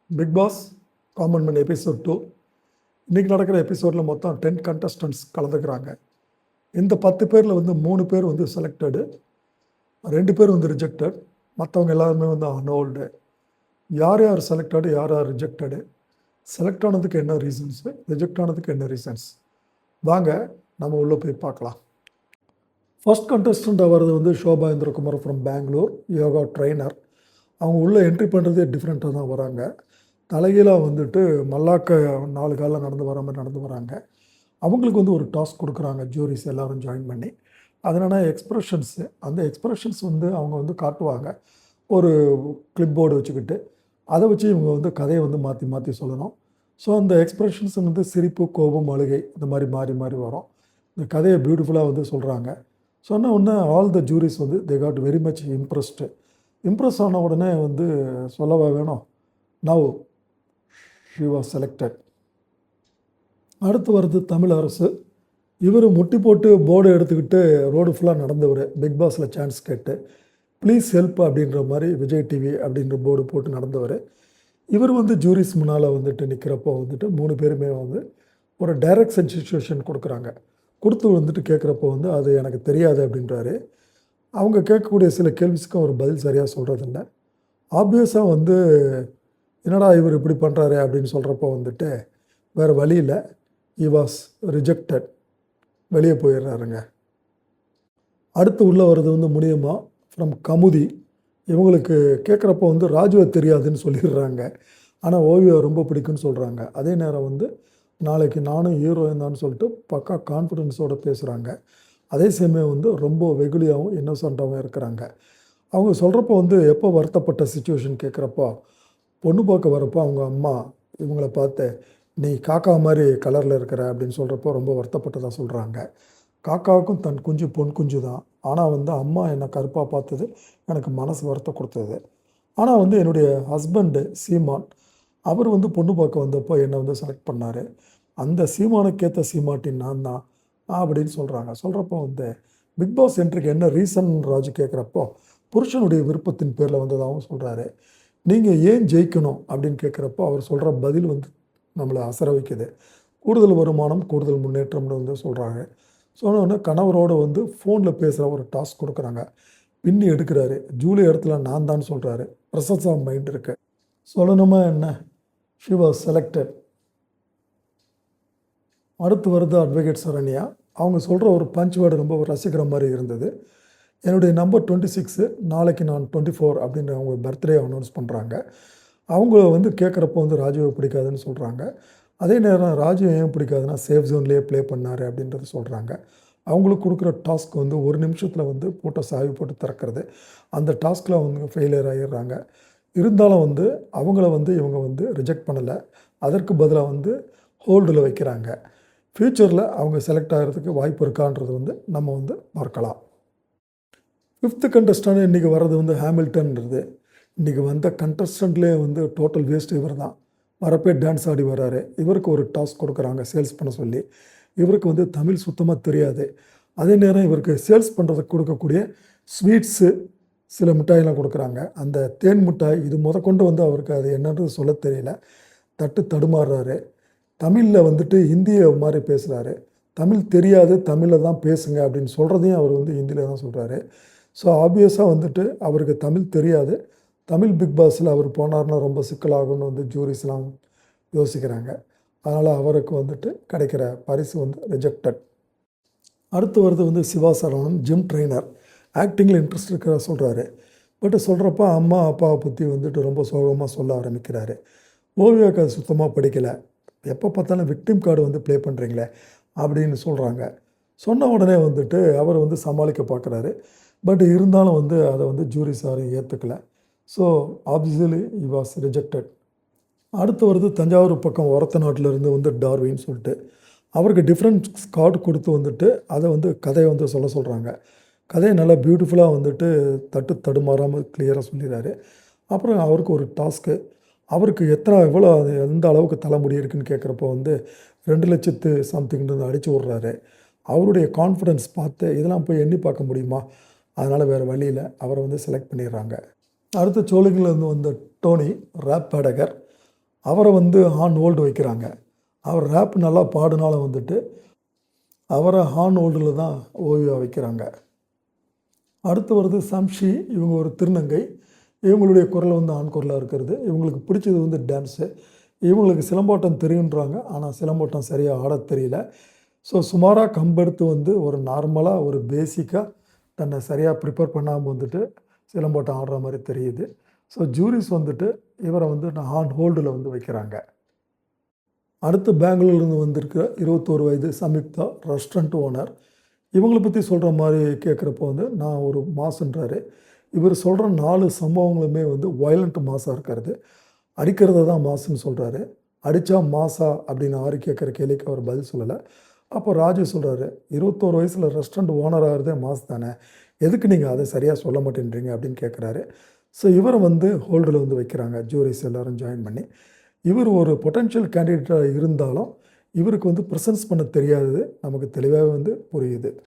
Big boss common man episode 2 இன்றைக்கி நடக்கிற எபிசோடில் மொத்தம் 10 கண்டஸ்டன்ட்ஸ் கலந்துக்கிறாங்க. இந்த 10 பேரில் வந்து 3 பேர் வந்து செலக்டடு, 2 பேர் வந்து ரிஜெக்டட், மற்றவங்க எல்லாருமே வந்து அன்ஹோல்டு. யார் யார் செலக்டடு, யார் யார் ரிஜெக்டடு, செலக்ட் ஆனதுக்கு என்ன ரீசன்ஸு, ரிஜெக்ட் ஆனதுக்கு என்ன ரீசன்ஸ், வாங்க நம்ம உள்ளே போய் பார்க்கலாம். ஃபர்ஸ்ட் கண்டஸ்டண்ட்டாக வர்றது வந்து ஷோபா இந்திரகுமார் ஃப்ரம் பெங்களூர், யோகா ட்ரைனர். அவங்க உள்ளே என்ட்ரி பண்ணுறதே டிஃப்ரெண்ட்டாக தான் வராங்க. தலைகீழாக வந்துட்டு மல்லாக்க 4 காலில் நடந்து வர மாதிரி நடந்து வராங்க. அவங்களுக்கு வந்து ஒரு டாஸ்க் கொடுக்குறாங்க, ஜூரிஸ் எல்லோரும் ஜாயின் பண்ணி. அதனால எக்ஸ்ப்ரெஷன்ஸு, அந்த எக்ஸ்ப்ரெஷன்ஸ் வந்து அவங்க வந்து காட்டுவாங்க. ஒரு கிளிப் போர்டு வச்சுக்கிட்டு அதை வச்சு இவங்க வந்து கதையை வந்து மாற்றி மாற்றி சொல்லணும். ஸோ அந்த எக்ஸ்ப்ரெஷன்ஸ் வந்து சிரிப்பு, கோபம், அழுகை இந்த மாதிரி மாறி மாறி வரும். இந்த கதையை பியூட்டிஃபுல்லாக வந்து சொல்கிறாங்க. சொன்ன உடனே ஆல் த ஜூரிஸ் வந்து they got very much impressed. Impress ஆன உடனே வந்து சொல்லவா வேணும், நவ் ஷி வாஸ் செலக்டட். அடுத்து வருது தமிழ் அரசு. இவர் முட்டி போட்டு போர்டு எடுத்துக்கிட்டு ரோடு ஃபுல்லாக நடந்தவர், பிக் பாஸில் சான்ஸ் கேட்டு ப்ளீஸ் ஹெல்ப் அப்படின்ற மாதிரி விஜய் டிவி அப்படின்ற போர்டு போட்டு நடந்தவர். இவர் வந்து ஜூரிஸ் முன்னால் வந்துட்டு நிற்கிறப்போ வந்துட்டு 3 பேருமே வந்து ஒரு டைரக்ஷன் சிச்சுவேஷன் கொடுக்குறாங்க. கொடுத்து வந்துட்டு கேட்குறப்போ வந்து அது எனக்கு தெரியாது அப்படின்றாரு. அவங்க கேட்கக்கூடிய சில கேள்விக்கு அவர் பதில் சரியாக சொல்கிறதில்ல. ஆப்வியஸாக வந்து என்னடா இவர் இப்படி பண்ணுறாரு அப்படின்னு சொல்கிறப்போ வந்துட்டு வேறு வழியில் ஹி வாஸ் ரிஜெக்டட், வெளியே போயிடுறாருங்க. அடுத்து உள்ளே வர்றது வந்து முனியம்மா ஃப்ரம் கமுதி. இவங்களுக்கு கேட்குறப்போ வந்து ராஜுவை தெரியாதுன்னு சொல்லிடுறாங்க, ஆனால் ஓவியா ரொம்ப பிடிக்குன்னு சொல்கிறாங்க. அதே நேரம் வந்து நாளைக்கு நானும் ஹீரோயின் தான் சொல்லிட்டு பக்கா கான்ஃபிடென்ஸோடு பேசுகிறாங்க. அதே சமயம் வந்து ரொம்ப வெகுளியாகவும் இன்னோசண்ட்டாகவும் இருக்கிறாங்க. அவங்க சொல்கிறப்போ வந்து எப்போ வருத்தப்பட்ட சுச்சுவேஷன் கேட்குறப்போ, பொண்ணு பார்க்க வரப்போ அவங்க அம்மா இவங்கள பார்த்து நீ காக்கா மாதிரி கலரில் இருக்கிற அப்படின்னு சொல்கிறப்போ ரொம்ப வருத்தப்பட்டதாக சொல்கிறாங்க. காக்காவுக்கும் தன் குஞ்சு பொன் குஞ்சு தான், ஆனால் வந்து அம்மா என்னை கருப்பாக பார்த்தது எனக்கு மனசு வருத்தம் கொடுத்தது. ஆனால் வந்து என்னுடைய ஹஸ்பண்டு சீமான், அவர் வந்து பொண்ணு பார்க்க வந்தப்போ என்னை வந்து செலக்ட் பண்ணார். அந்த சீமானுக்கேற்ற சீமாட்டின் நான் தான் அப்படின்னு சொல்கிறாங்க. சொல்கிறப்போ வந்து பிக் பாஸ் என்ட்ரிக்கு என்ன ரீசன் ராஜு கேட்குறப்போ புருஷனுடைய விருப்பத்தின் பேரில் வந்ததாகவும் சொல்கிறாரு. நீங்கள் ஏன் ஜெயிக்கணும் அப்படின்னு கேட்குறப்போ அவர் சொல்கிற பதில் வந்து நம்மளை அசர வைக்குது. கூடுதல் வருமானம், கூடுதல் முன்னேற்றம்னு வந்து சொல்கிறாங்க. சொன்னோடனே கணவரோடு வந்து ஃபோனில் பேசுகிற ஒரு டாஸ்க் கொடுக்குறாங்க. பின்னி எடுக்கிறாரு. ஜூலி இடத்துல நான் தான் சொல்கிறாரு. ப்ரெசன்ஸ் ஆஃப் மைண்ட் இருக்குது. சொல்லணுமா என்ன, ஷி வாஸ் செலக்டட். அடுத்து வருது அட்வொகேட் சரண்யா. அவங்க சொல்கிற ஒரு பஞ்ச் வேர்டு ரொம்ப ரசிக்கிற மாதிரி இருந்தது. என்னுடைய நம்பர் 26, நாளைக்கு நான் 24 அப்படின்ற அவங்க பர்த்டே அனௌன்ஸ் பண்ணுறாங்க. அவங்க வந்து கேட்குறப்போ வந்து ராஜுவை பிடிக்காதுன்னு சொல்கிறாங்க. அதே நேரம் ராஜு ஏன் பிடிக்காதுன்னா சேஃப் ஜோன்லேயே ப்ளே பண்ணார் அப்படின்றது சொல்கிறாங்க. அவங்களுக்கு கொடுக்குற டாஸ்க் வந்து 1 நிமிஷத்தில் வந்து போட்ட சாவி போட்டு திறக்கிறது. அந்த டாஸ்கில் அவங்க ஃபெயிலியர் ஆகிடுறாங்க. இருந்தாலும் வந்து அவங்கள வந்து இவங்க வந்து ரிஜெக்ட் பண்ணலை, அதற்கு பதிலாக வந்து ஹோல்டில் வைக்கிறாங்க. ஃப்யூச்சரில் அவங்க செலக்ட் ஆகிறதுக்கு வாய்ப்பு இருக்கான்றது வந்து நம்ம வந்து பார்க்கலாம். 5th கண்டஸ்டன்ட் இன்றைக்கி வர்றது வந்து ஹேமில்டன்றது. இன்றைக்கி வந்த கண்டஸ்டன்ட்லேயே வந்து டோட்டல் வேஸ்ட் இவர் தான். வரப்பே டான்ஸ் ஆடி வர்றாரு. இவருக்கு ஒரு டாஸ்க் கொடுக்குறாங்க சேல்ஸ் பண்ண சொல்லி. இவருக்கு வந்து தமிழ் சுத்தமாக தெரியாது. அதே நேரம் இவருக்கு சேல்ஸ் பண்ணுறதுக்கு கொடுக்கக்கூடிய ஸ்வீட்ஸு, சில மிட்டாயெல்லாம் கொடுக்குறாங்க. அந்த தேன் மிட்டாய் இது முதற்கொண்டு வந்து அவருக்கு அது என்னன்றது சொல்ல தெரியல. தடுமாறுறாரு. தமிழில் வந்துட்டு ஹிந்தியை மாதிரி பேசுகிறாரு. தமிழ் தெரியாது, தமிழில் தான் பேசுங்க அப்படின்னு சொல்கிறதையும் அவர் வந்து ஹிந்தியில் தான் சொல்கிறாரு. ஸோ ஆப்வியஸாக வந்துட்டு அவருக்கு தமிழ் தெரியாது. தமிழ் பிக் பாஸில் அவர் போனார்னா ரொம்ப சிக்கலாகும்னு வந்து ஜூரிஸ்லாம் யோசிக்கிறாங்க. அதனால் அவருக்கு வந்துட்டு கிடைக்கிற பரிசு வந்து ரிஜெக்டட். அடுத்து வருது வந்து சிவா சரவணன், ஜிம் ட்ரெயினர். ஆக்டிங்கில் இன்ட்ரெஸ்ட் இருக்கிற சொல்கிறாரு. பட் சொல்கிறப்ப அம்மா அப்பாவை பற்றி வந்துட்டு ரொம்ப சோகமாக சொல்ல ஆரம்பிக்கிறாரு. ஓவியாவுக்கு அது சுத்தமாக பிடிக்கலை. எப்போ பார்த்தாலும் விக்டிம் கார்டு வந்து ப்ளே பண்ணுறீங்களே அப்படின்னு சொல்கிறாங்க. சொன்ன உடனே வந்துட்டு அவர் வந்து சமாளிக்க பார்க்குறாரு. பட் இருந்தாலும் வந்து அதை வந்து ஜூரி சாரும் ஏற்றுக்கலை. So obviously he was rejected. அடுத்து வருது தஞ்சாவூர் பக்கம் ஒரத்த நாட்டிலேருந்து வந்து டார்வின்னு சொல்லிட்டு அவருக்கு டிஃப்ரெண்ட் கார்டு கொடுத்து வந்துட்டு அதை வந்து கதையை வந்து சொல்கிறாங்க. கதையை நல்லா பியூட்டிஃபுல்லாக வந்துட்டு தடுமாறாமல் கிளியராக சொல்லிடுறாரு. அப்புறம் அவருக்கு ஒரு டாஸ்க்கு, அவருக்கு எவ்வளோ எந்த அளவுக்கு தலைமுடி இருக்குதுன்னு கேட்குறப்போ வந்து 2 லட்சத்து சம்திங்னு அடித்து விட்றாரு. அவருடைய கான்ஃபிடென்ஸ் பார்த்து இதெல்லாம் போய் எண்ணி பார்க்க முடியுமா, அதனால் வேறு வழியில் அவரை வந்து செலக்ட் பண்ணிடுறாங்க. அடுத்த சோழிங்கலேருந்து வந்த டோனி, ரேப் பாடகர். அவரை வந்து ஆன் ஹோல்டு வைக்கிறாங்க. அவர் ரேப் நல்லா பாடுனால வந்துட்டு அவரை ஆன் ஹோல்டில் தான் ஓய்வாக வைக்கிறாங்க. அடுத்து வருது சம்ஷி. இவங்க ஒரு திருநங்கை. இவங்களுடைய குரல் வந்து ஆண் குரலாக இருக்கிறது. இவங்களுக்கு பிடிச்சது வந்து டான்ஸு. இவங்களுக்கு சிலம்பாட்டம் தெரியுன்றாங்க. ஆனால் சிலம்பாட்டம் சரியாக ஆட தெரியல. ஸோ சுமாராக கம்பெடுத்து வந்து ஒரு நார்மலாக ஒரு பேசிக்காக தன்னை சரியாக ப்ரிப்பேர் பண்ணாமல் வந்துட்டு சிலம்பாட்டம் ஆடுற மாதிரி தெரியுது. ஸோ ஜூரிஸ் வந்துட்டு இவரை வந்து ஆன் ஹோல்டில் வந்து வைக்கிறாங்க. அடுத்து பெங்களூர்லேருந்து வந்திருக்கிற 21 வயது சம்யுக்தா, ரெஸ்டாரண்ட் ஓனர். இவங்கள பற்றி சொல்கிற மாதிரி கேட்குறப்போ வந்து நான் ஒரு மாசுன்றாரு. இவர் சொல்கிற 4 சம்பவங்களுமே வந்து வயலண்ட் மாஸாக இருக்கிறது. அடிக்கிறத தான் மாசுன்னு சொல்கிறாரு. அடித்தா மாசா அப்படின்னு ஆறு கேட்குற கேள்விக்கு அவர் பதில் சொல்லலை. அப்போ ராஜு சொல்கிறாரு, 21 வயசில் ரெஸ்டாரண்ட் ஓனர் ஆகிறதே மாஸ் தானே, எதுக்கு நீங்கள் அதை சரியாக சொல்ல மாட்டேன்றீங்க அப்படின்னு கேட்குறாரு. ஸோ இவரை வந்து ஹோல்டில் வந்து வைக்கிறாங்க. ஜூரிஸ் எல்லோரும் ஜாயின் பண்ணி. இவர் ஒரு பொட்டென்ஷியல் கேண்டிடேட்டாக இருந்தாலும் இவருக்கு வந்து ப்ரெசன்ஸ் பண்ண தெரியாதது நமக்கு தெளிவாகவே வந்து புரியுது.